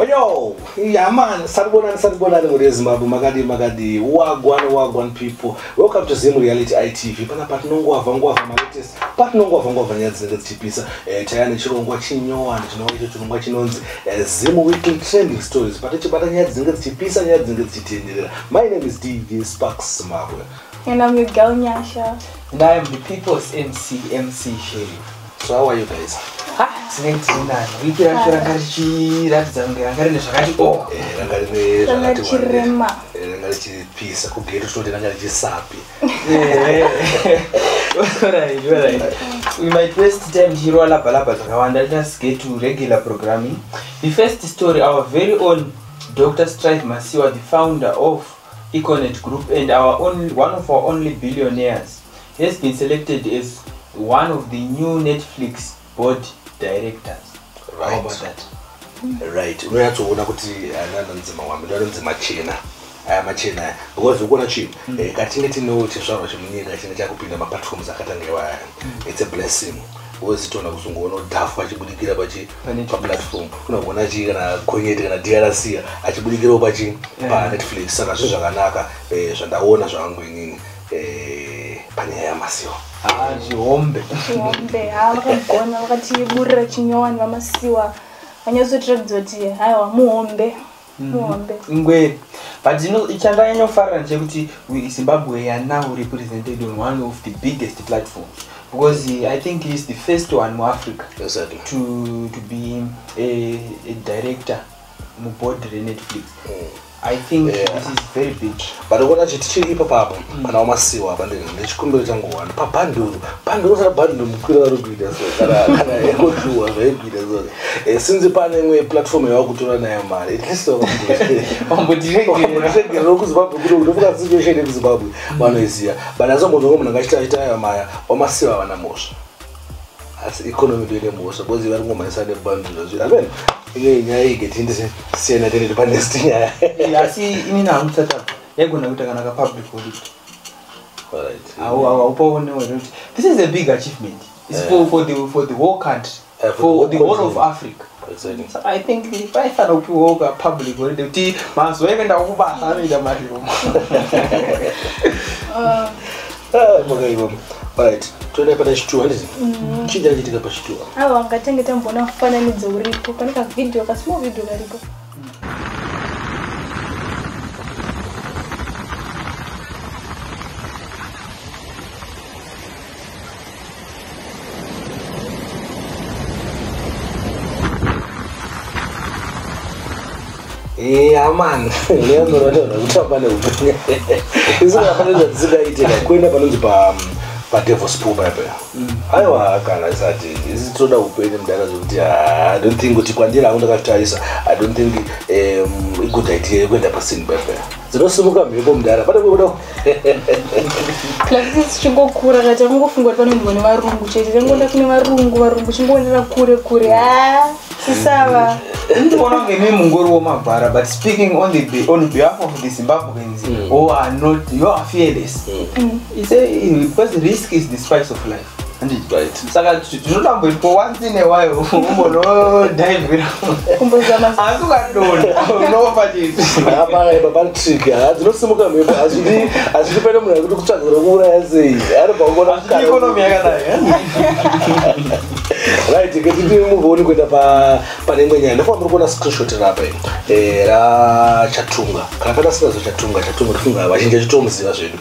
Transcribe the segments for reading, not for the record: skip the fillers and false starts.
Yo, yeah man, Saribona Zimbabwe, Magadi, Wagwan people. Welcome to Zimu Reality ITV. Pana patnongo avangwa latest. Patnongo avangwa vanyazi ngezipisa. Tayani chirongwa chinyo and chinoite chirongwa chinonzi Zimu Weekly Trending Stories. Patachibata nyazi ngezipisa nyazi ngezitenderera. My name is DV Sparks Zimbabwe. And I'm your girl Nyasha. And I am the people's MC Sheriff. So how are you guys? Peace. We might waste time here. Let us get to regular programming. The first story, our very own Dr. Strive Masiwa, the founder of Econet Group and one of our only billionaires, has been selected as one of the new Netflix board directors. Right. How about that? Right. We have to know kuti ananzima wambi nzima chena. Aya machena because ukona chi katingeti no tisharo chimunyika chinga chakupinda ma platforms akatangewa. It's a blessing. Wozitona kuzunguona dafu achibudikira pa platform. Unaona chi kana konyete kana DRC achibudikira pa Netflix. Saka zvinhu zvakanaka zvandaona zvangu inini panyaya Masiwa. Zvihombe vakagona vakatiburira chinyowani vamasiwa vanyazotiratidza kuti haiwa muhombe ngweri. But chandanyanyofarira ndechekuti Zimbabwe are now represented on one of the biggest platforms because I think he is the first one in Africa to be a director on board the Netflix. I think this is very big. But ukona chitichiri ipapo pana Masiwa abandeni ndechikumbiro changu wani pa bundle za bundle mukira rubida so kana ekoduwa zvebida so since pane imwe platform yakutora nayo mari at least ombodirege kuZimbabwe kuti unofuka situation kuZimbabwe vanoiziya but azombozo munhu angachita ayo maya Masiwa vana mosha as economy doing mosha because vari ngomanisa ne bundle zvira amen nyaya igetindise siyana tene pa next nyaya asi inini amusata yagona kuita kana ka public holiday. Alright. This is a big achievement. It's for the whole country, for the whole of Africa. Exactly. So I think if I found out to work a public holiday, the must wave and Right. Tuende pata chitua ndizi. Chija chitika pa chitua. Awa ngatengeta mbona kufananidzo uripo pane ka video ka small video karipo. Man, leo ndo kutamba ne upenye. Izo hapana zikaite kwenda panonzi pa Devil's Pool pepe. Aiwa kana isati izitoda upenye mdana zokuti I don't think kuti kwandira akundakatarisa. I don't think a good idea kwenda pa scene pepe. Zinosimuka mhepo mdana pata kuda. Classics chingokura kati mungofunga kuti pane mbone varungu chete ngonda kune varungu chingoonera kure sisava. One of the mungoro womabhara, but speaking on behalf of the Zimbabweans who are not, you are fearless. You say because risk is the spice of life. And it's right. Saka tunotambo for once in a while umbono dive kumbozama asukadona unofati baba trick dzinosimuka mhepo azvidi pene munhu akuti kutsvagura kuuraya sei ari pakuona economy yakadai. right ketiti mugooni kuenda pane imwe nyaya ndofamba uri kuona screenshot rapa rachatunga kana kana sinazo chatunga tofunga vazhinji achitomuziva zvedu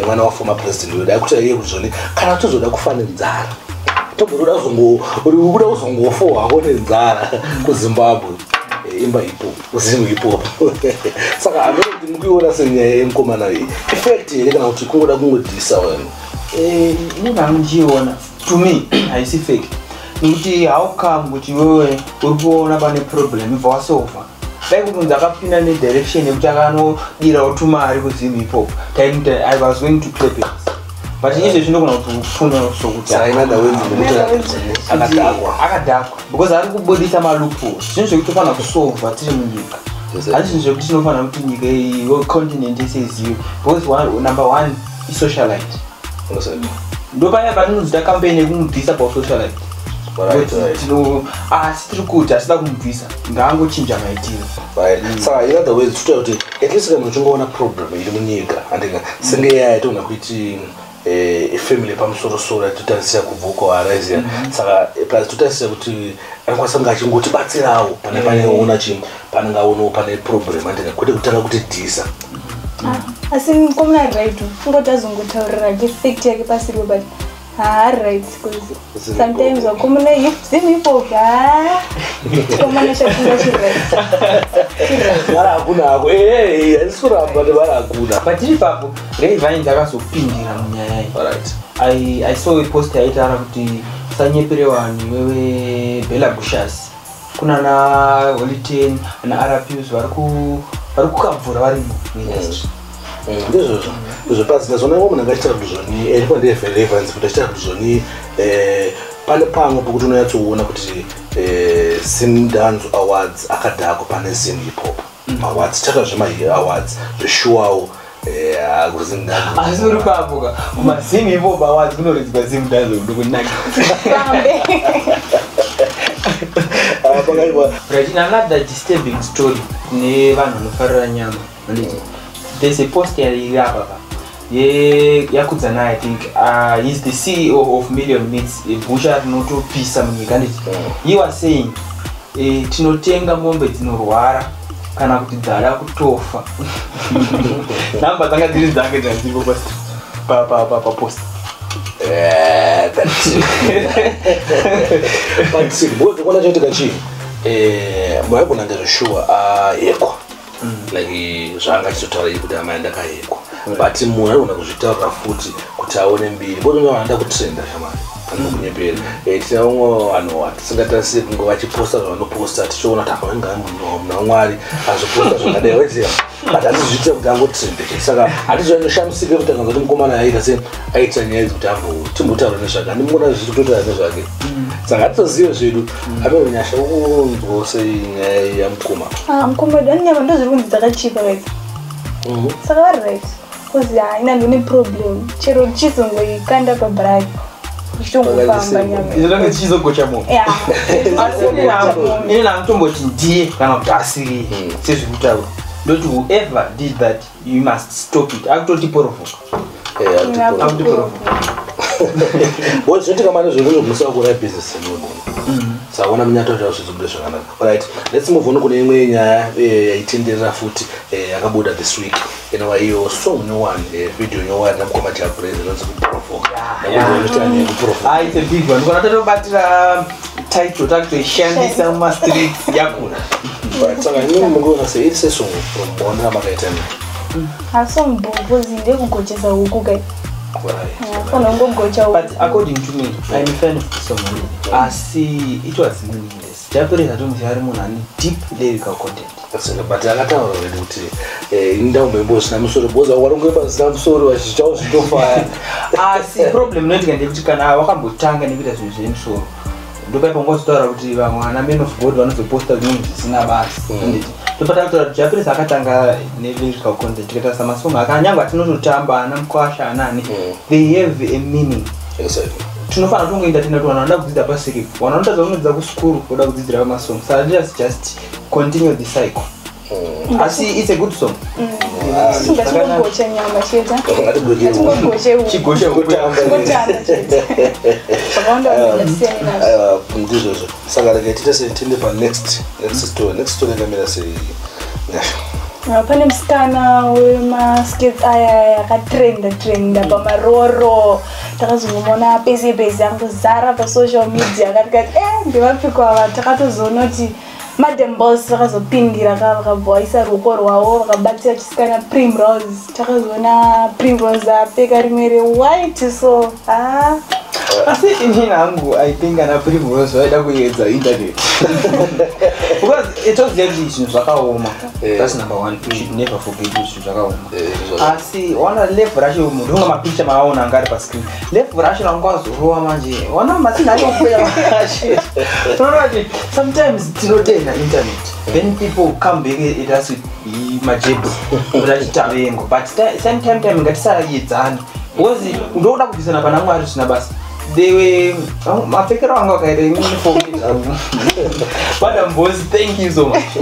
mwana waformer president wedu akuti iye kuti zvoni kana tozoda kufa nenzara togoda kuda kuzongofa wako nenzara kuZimbabwe imba ipo Zimu ipo saka amene kuti mukuiona senyaya yemukomana iyi effect here kana kuti kungoda kungodhisa wena munhu amuchiona to me haisi fake nekuti how come kuti wewe uri kuona pane problem ibva wasolva dai kuti munhu akapinda nedirection yekuti akanodirawo tumari kuZimu ipopo time I was going to clap it but izvo zvinogona kuti upfuna sokuti akadhakwa because ari kubudisa maloophole zvinhu zvekuti tofanira kusolva tiri munyika hasi zvinhu zvekuti tinofanira kuti nyika iyi continent yese izive because number one isocialite ndopaya patinozita campaign yekumubvisa pausocialite asi tiri kuti asida kumubvisa ngaangochinja maitiro. Saka in other words titoya kuti at least kana uchingoona problem iri munyika andika senge yaya toona kuti family pamusoro-soro yatotarisira kubvuka waraizira saka plus totarisira kuti anokwanisa kunge achingotibatsirawo pane paneona chimwe panenge aonawo pane problem andika kwete kutanga kutidhisa. Asi mukomana right kungoti azongotaurira effect yake pasiriwe but right because sometimes wakomana zimuipo komana shakunga chiright mara hakuna ako asikuramba nemara hakuna patiri papo Rayvanny ndakazopindira munyaya iyi. I saw a post yaitaura kuti sanyeperewani wewe Bella Bushas kuna na Holiten na RPUs vari kukabvura varimo muindustry. ndizvo pasi ndazona munhu angachita ruduzoni ndipo ndeferevance kuti achita ruduzoni pane pamwe pokuti unonyatsoona kuti Sundance Awards akadhako pane Zim Hip Hop Awards chaka zvema-awards zvishuwawo asi uri papoka kumazim Hip Hop Awards kunoridzwa Sundance udukunaka right. In another disturbing story kune vanhu vanofarira nyama there's a post yarapa yakudzana I think he's the CEO of Million Meats butcher rinotopisa munyika nditi he was saying tinotenga mombe dzinorwara kana kuti dzada kutofa namba dzanga dziri dzange dzanziko papost kuona choitika chii maigona ndezvishuwa ayekwa like zvanga chitotaura kuti amaenda kayekwa but munhu anogona kuzvitaurira futi kuti aone mbiri botonga vanoda kutrenda shamari anokunyepera tina umwe vanhu atisingatarisi kunge vachiposta zvavanoposta tichiona kuti akavenga muna mwari azviposta zvakadai weziva but hatizviitira kuti angotrende saka hatizvanoshamisike kuti akanzoti mukomana yaita se aita nyaya idzi kuti timbotaura nezvake handimona zvichitotaura nezvake saka hatitozive zvedu apeunyasha ukunzwawo sei nyaya yamukoma mukoma edu anyama ndo zviri kunzi dzakachipa right saka vari right because inando neproblem chero chizongoikanda pabraki uchitongofamba nyama izonge chizogocha munhu ine namutomboti ndiye kana kuti asiri sezvikutaura ndoti whoever did that you must stop it akutotiporovoka zvoitika mane zvezvozvomusa kura business yemunhu saona munyatoita zvizobude zvakanaka. Alright, let's move on kune imwe nyaya yaitenderera futi yakabuda this week inova iyo song nyowani video nyowani namukoma chapreza inonzi kuprovoka. It's a big one. Ndikona tatobatira title takutoishandisa mumastreets yakura. Saka imwe mungona sei it's a song from Bonra makaitana. Song bovozi ndekugochesa huku kai. But according to me, I'm a fan of the song. I see it was meaningless. Japanese I don't hear money deep lyrical content. But akataura kuti indaume mbosi namusoro boza warongopa zina musoro wachichawo zvitofaya. Asi problem notika ndekuti kana wakambotanga nekuita zvinhu zvine musoro ndopaipa ngozotaura kuti vamwe vana men of God vanozoposta zvinhu zvisina basi. Topata kuti Japanese akatanga lyrical content tikata samasonga akanyangwa tinototamba ana mkwasha anani they have a meaning. Exactly. Tinofana kungoenda tena tu vanoda kudzidza pasiri vanoda zvaunodza kuskuru kuda kudzidzira masong so just continue the cycle. Asi it's a good song. Singatingogocha nyama cheta atingogoche chigosha kutamba zvakawanda ndasiyana ndizvozvo saka rekaitita setinde pa next story yakamira sei pane musikana wemaskets aya yakatrenda pamaroro takazongomona pese angozara pasocial media akatikati ndevapikwa ava takatozoona kuti Madam Boss vakazopindira vakabvaisa ruoko rwavo vakabatira chisikana Primrose takazoona Primrose apfeka rimwe rewhite so asi inini hangu I think ana Primrose vaida kuedza internet because it was really zvinhu zvakaoma. That's number one. You should never forget zvinhu zvakaoma. Asi wana level racho munhu unga mapicha maona angari pa screen level racho rangwazorowa manje wana masina acho kupenya manje sometimes tinotenda internet then people come back it has with majebo rachitavengo but same time ngatisayedzana because ndoda kubvisana pana mwari zvina basa they were mapfekero anga wakaita uniform Madam Boss, thank you so much.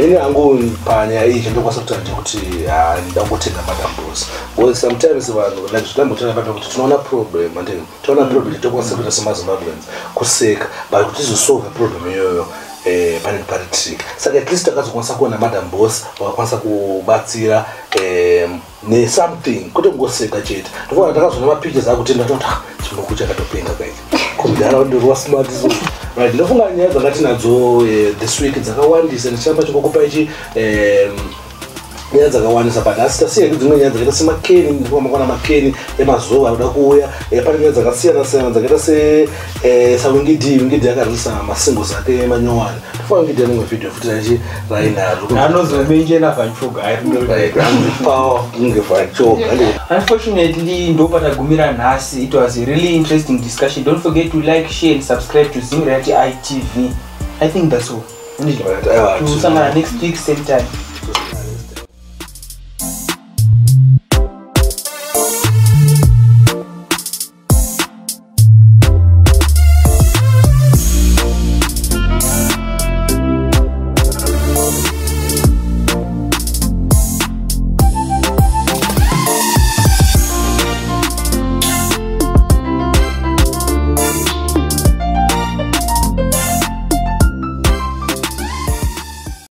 Ini angu panya ichi ndokwanisa kutaja kuti ndangotenda Madam Boss. Because sometimes vanhu like zvitambotana papa kuti tunaona problem and tunaona problem tokwanisa kuita semaZimbabweans kuseka but kuti tizosolve problem iyoyo panenge pari trick. Saka at least takazokwanisa kuona Madam Boss wakwanisa kubatsira ne something kuti ngoseka chete. Ndofana takazoona mapictures akutenda kuti chinoku chakatopenga kaiki. Kudara ndiro smart so. Right, ndofunga nyaya dzakati nadzo this week dzakawandisa ndichamba chikokupa ichi nyaya dzakawandisa but asitasiya dzimwe nyaya dzakaita semakeni ndikumakona makeni emazuva anoda kuuya pane nyaya dzakasiyana siyana dzakaita sawingidi yakarisa masingles ake manyowani tofa wingidi anenge video futi achi anozomenjena vanchoga unfortunately ndopatagumira nhasi. It was a really interesting discussion. Don't forget to like, share and subscribe to Zimrati ITV. I think that's all. Tusangana next week same time.